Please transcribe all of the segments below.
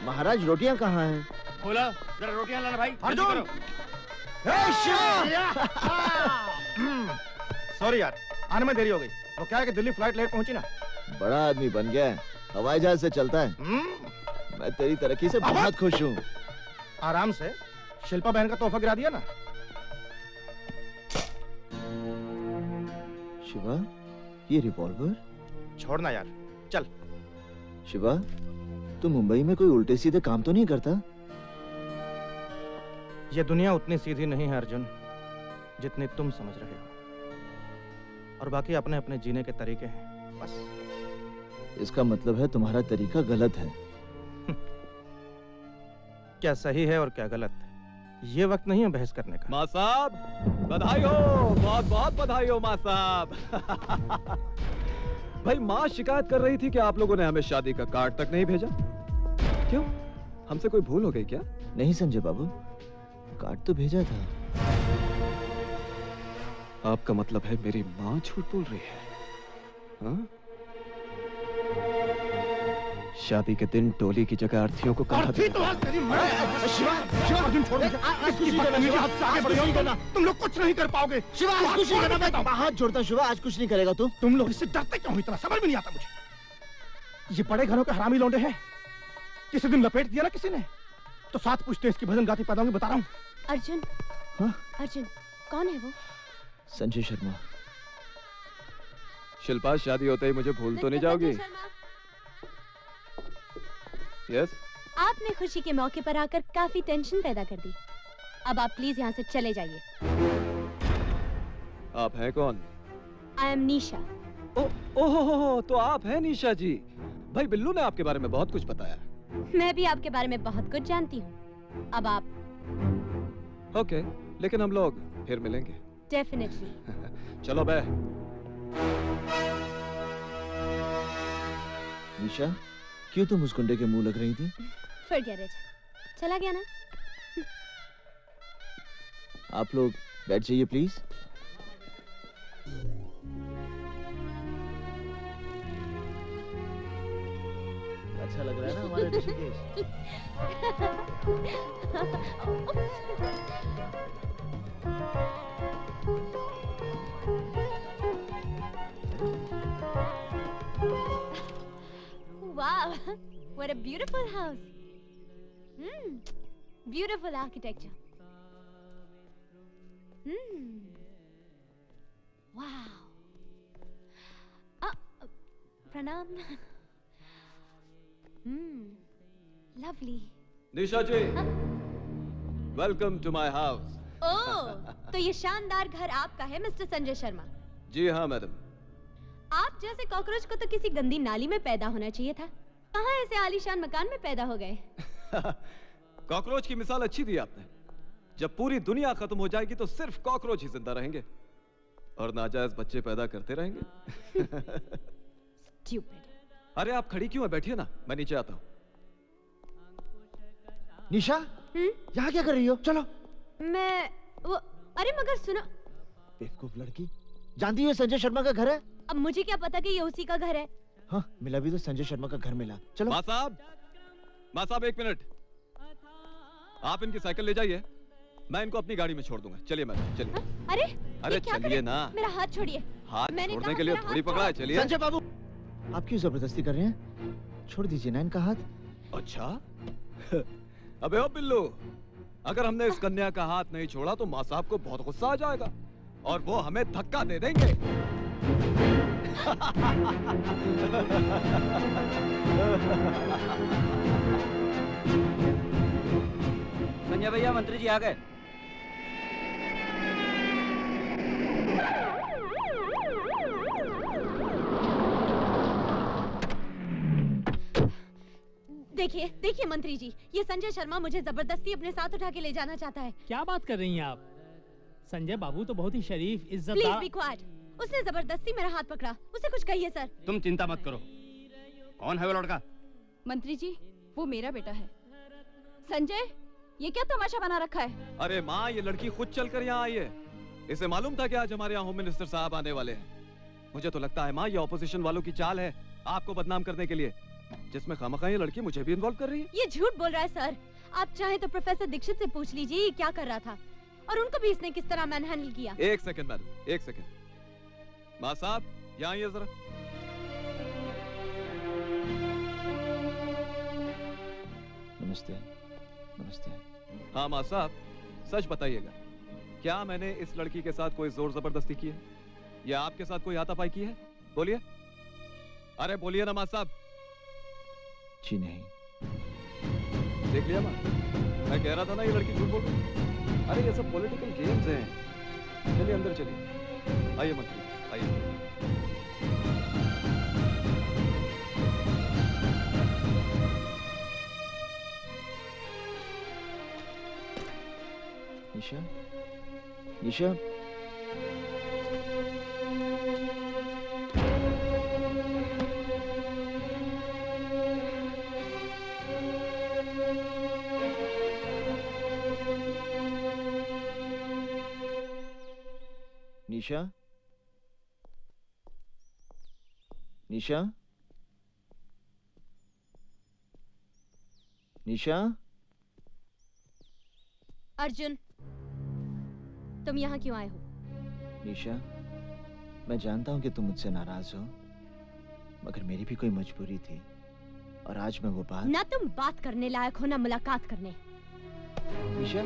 महाराज रोटियां कहाँ हैं? बोला जरा रोटियां लाना भाई। अर्जुन! सॉरी यार, आने में देरी हो गई। वो क्या है कि दिल्ली फ्लाइट लेट पहुंची ना। बड़ा आदमी बन गया है, हवाई जहाज से चलता है। मैं तेरी तरक्की से बहुत खुश हूँ। आराम से, शिल्पा बहन का तोहफा गिरा दिया ना। शिवा, ये रिवॉल्वर? छोड़ना यार, चल। शिवा, तू मुंबई में कोई उल्टे सीधे काम तो नहीं करता? ये दुनिया उतनी सीधी नहीं है अर्जुन, जितनी तुम समझ रहे हो। और बाकी अपने अपने जीने के तरीके हैं, बस। इसका मतलब है तुम्हारा तरीका गलत है। क्या सही है और क्या गलत, ये वक्त नहीं है बहस करने का। माँ साहब, बधाई हो, बहुत बहुत बधाई हो माँ साहब। भाई माँ शिकायत कर रही थी कि आप लोगों ने हमें शादी का कार्ड तक नहीं भेजा। क्यों, हमसे कोई भूल हो गई क्या? नहीं संजय बाबू, कार्ड तो भेजा था। आपका मतलब है मेरी माँ झूठ बोल रही है? हाँ? शादी के दिन टोली की जगह अर्थी को कहा अर्थी तो आज तेरी माँ। शिवा, शिवा, अर्जुन छोड़ दे। तुम लोग कुछ नहीं कर पाओगे। शिवा, आज कुछ नहीं करना। मैं हाथ जोड़ता हूँ शिवा, आज कुछ नहीं करेगा तू। तुम लोग इससे डरते क्यों हो इतना, समझ में नहीं आता मुझे। ये बड़े घरों के हरामी लौंडे हैं। किसी दिन लपेट दिया ना किसी ने, तो साथ पूछते इसकी भजन गाती पैदा होंगी, बता रहा हूँ। अर्जुन, हाँ? अर्जुन, कौन है वो? संजय शर्मा। शिल्पा, शादी होते ही मुझे भूल तो नहीं जाओगी? यस। आपने खुशी के मौके पर आकर काफी टेंशन पैदा कर दी। अब आप प्लीज यहाँ से चले जाइए। आप हैं कौन? आई एम निशा। ओह, तो आप हैं निशा जी। भाई बिल्लू ने आपके बारे में बहुत कुछ बताया। मैं भी आपके बारे में बहुत कुछ जानती हूँ। अब आप। ओके, लेकिन हम लोग फिर मिलेंगे। डेफिनेटली। चलो बे। निशा, क्यों तुम उस गुंडे के मुंह लग रही थी? Forget it. चला गया ना? आप लोग बैठ जाइए प्लीज। अच्छा लग रहा है ना हमारा Rishikesh? Wow, what a beautiful house. Beautiful architecture. Wow. Pranam. Lovely. Nisha ji, welcome to my house. Oh, तो ये शानदार घर आपका है मिस्टर संजय शर्मा? जी हाँ मैडम। आप जैसे कॉकरोच को तो किसी गंदी नाली में पैदा होना चाहिए था। कहाँ ऐसे आलीशान मकान में पैदा हो गए? कॉकरोच की मिसाल अच्छी दी आपने। जब पूरी दुनिया खत्म हो जाएगी तो सिर्फ कॉकरोच ही जिंदा रहेंगे और नाजायज बच्चे पैदा करते रहेंगे। Stupid. अरे आप खड़ी क्यों है, बैठिए ना, मैं नीचे आता हूँ। निशा, यहाँ क्या कर रही हो? चलो। अरे मगर सुनो। बेवकूफ लड़की, जानती हो संजय शर्मा का घर है? अब मुझे क्या पता कि ये उसी का घर है। हाँ, मिला भी तो संजय शर्मा का घर मिला। चलो। माँ साहब एक मिनट। आप इनकी साइकिल ले जाइए, मैं इनको अपनी गाड़ी में छोड़ दूंगा। चलिए मैडम, चलिए। अरे चलिए ना। मेरा हाथ छोड़िए। हाथ छोड़ने के लिए थोड़ी पकड़ा है, चलिए। संजय बाबू, आप क्यों जबरदस्ती कर रहे हैं? छोड़ दीजिए ना इनका हाथ। अच्छा। अबे ओ बिल्लू, अगर हमने इस कन्या का हाथ नहीं छोड़ा तो माँ साहब को बहुत गुस्सा आ जाएगा और वो हमें धक्का दे देंगे। संजय भैया, मंत्री जी आ गए। देखिए मंत्री जी, ये संजय शर्मा मुझे जबरदस्ती अपने साथ उठा के ले जाना चाहता है। क्या बात कर रही हैं आप? संजय बाबू तो बहुत ही शरीफ, इज्जतदार। Please be quiet. उसने जबरदस्ती मेरा हाथ पकड़ा, उसे कुछ कहिए सर। तुम चिंता मत करो। कौन है वो लड़का? मंत्री जी, वो मेरा बेटा है। संजय, ये क्या तमाशा बना रखा है? अरे माँ, ये लड़की खुद चलकर यहाँ आई है। इसे मालूम था कि आज हमारे यहाँ होम मिनिस्टर साहब आने वाले हैं। मुझे तो लगता है माँ, ये ऑपोजिशन वालों की चाल है आपको बदनाम करने के लिए। जिसमें खामखा ये लड़की मुझे भी इन्वॉल्व कर रही है। ये झूठ बोल रहा है सर। आप चाहे तो प्रोफेसर दीक्षित से पूछ लीजिए ये क्या कर रहा था और उनको भी इसने किस तरह मैनहैंडल किया। एक सेकंड मैडम, एक सेकंड। माँ साहब यहाँ आइए जरा। नमस्ते। नमस्ते। हाँ माँ साहब, सच बताइएगा, क्या मैंने इस लड़की के साथ कोई जोर जबरदस्ती की है या आपके साथ कोई हाथापाई की है? बोलिए, अरे बोलिए ना माँ साहब। जी नहीं। देख लिया माँ, मैं कह रहा था ना ये लड़की झूठ बोल रही है। अरे ये सब पॉलिटिकल गेम्स हैं। चलिए अंदर चलिए। आइए मंत्री, आइए। निशा, निशा, निशा, निशा, निशा। अर्जुन, तुम यहाँ क्यों आए हो? निशा, मैं जानता हूँ कि तुम मुझसे नाराज हो, मगर मेरी भी कोई मजबूरी थी और आज मैं वो बात। ना तुम बात करने लायक हो ना मुलाकात करने। निशा,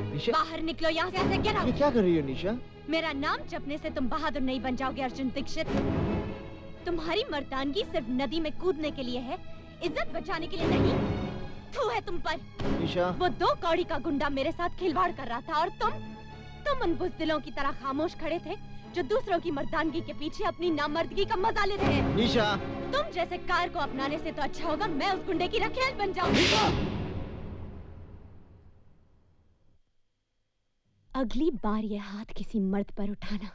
निशा, बाहर निकलो यहाँ से। गेट ये आउट। क्या कर रही हो निशा? मेरा नाम जपने से तुम बहादुर नहीं बन जाओगे अर्जुन दीक्षित। तुम्हारी मर्दानगी सिर्फ नदी में कूदने के लिए है, इज्जत बचाने के लिए नहीं। थू है तुम पर। निशा, वो 2 कौड़ी का गुंडा मेरे साथ खिलवाड़ कर रहा था और तुम उन बुज़दिलों की तरह खामोश खड़े थे जो दूसरों की मर्दानगी के पीछे अपनी नामर्दगी का मजा ले रहे हैं। निशा, तुम जैसे कार को अपनाने से तो अच्छा होगा मैं उस गुंडे की रखेल बन जाऊंगी। अगली बार ये हाथ किसी मर्द पर उठाना।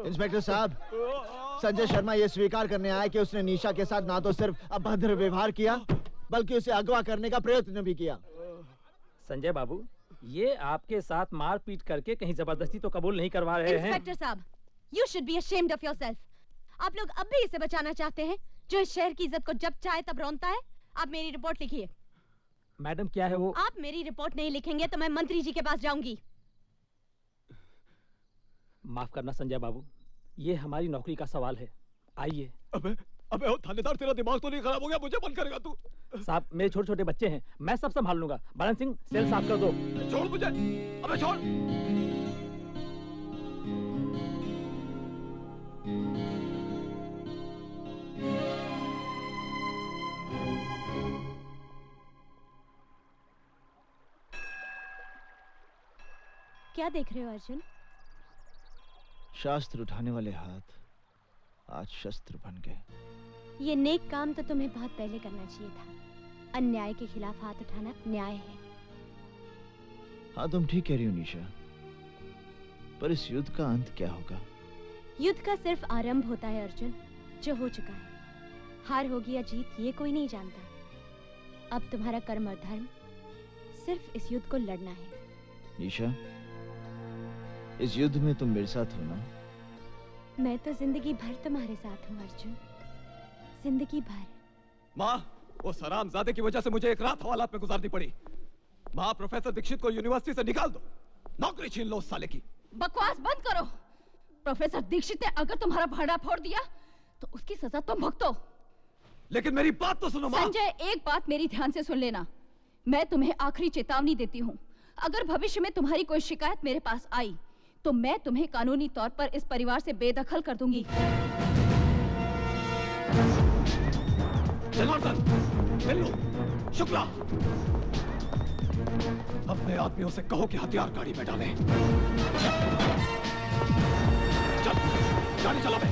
इंस्पेक्टर साहब, संजय शर्मा ये स्वीकार करने आया कि उसने निशा के साथ ना तो सिर्फ अभद्र व्यवहार किया बल्कि उसे अगवा करने का प्रयत्न भी किया। संजय बाबू, ये आपके साथ मारपीट करके कहीं जबरदस्ती तो कबूल नहीं करवा रहे हैं। इंस्पेक्टर साहब, you should be ashamed of yourself. आप लोग अब भी इसे बचाना चाहते हैं जो इस शहर की इज्जत को जब चाहे तब रौंदता है। आप मेरी रिपोर्ट लिखिए। मैडम क्या है वो? आप मेरी रिपोर्ट नहीं लिखेंगे तो मैं मंत्री जी के पास जाऊंगी। माफ करना संजय बाबू, ये हमारी नौकरी का सवाल है। आइए। अबे अबे थानेदार, तेरा दिमाग तो नहीं खराब हो गया? मुझे बंद करेगा तू? साहब, मेरे छोटे छोटे बच्चे हैं, मैं सब संभाल लूंगा। बालन सिंह, सेल साफ कर दो। छोड़ मुझे। अबे छोड़। क्या देख रहे हो अर्जुन? शास्त्र उठाने वाले हाथ आज शस्त्र बन गए। ये नेक काम तो तुम्हें बहुत पहले करना चाहिए था। अन्याय के खिलाफ हाथ उठाना न्याय है। हाँ, तुम ठीक कह रही हो निशा, पर इस युद्ध का अंत क्या होगा? युद्ध का सिर्फ आरंभ होता है अर्जुन, जो हो चुका है। हार होगी या जीत ये कोई नहीं जानता। अब तुम्हारा कर्म और धर्म सिर्फ इस युद्ध को लड़ना है। निशा, इस युद्ध में तुम मेरे साथ हो ना? मैं तो जिंदगी भर तुम्हारे साथ हूँ अर्जुन, जिंदगी भर। माँ, वो हरामजादे की वजह से मुझे एक रात हवालात में गुजारनी पड़ी। माँ, प्रोफेसर दीक्षित को यूनिवर्सिटी से निकाल दो, नौकरी छीन लो उस साले की। बकवास बंद करो। प्रोफेसर दीक्षित ने अगर तुम्हारा भाड़ा फोड़ दिया तो उसकी सजा तुम भुगतो। लेकिन मेरी बात तो सुनो माँ। संजय, एक बात मेरी ध्यान से सुन लेना। मैं तुम्हें आखिरी चेतावनी देती हूँ, अगर भविष्य में तुम्हारी कोई शिकायत मेरे पास आई तो मैं तुम्हें कानूनी तौर पर इस परिवार से बेदखल कर दूंगी। जनार्दन, बिल्लू, शुक्ला, अपने आदमियों से कहो कि हथियार गाड़ी में डालें। चल, गाड़ी चला बे।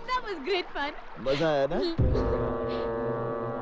That was great fun. मजा आया ना?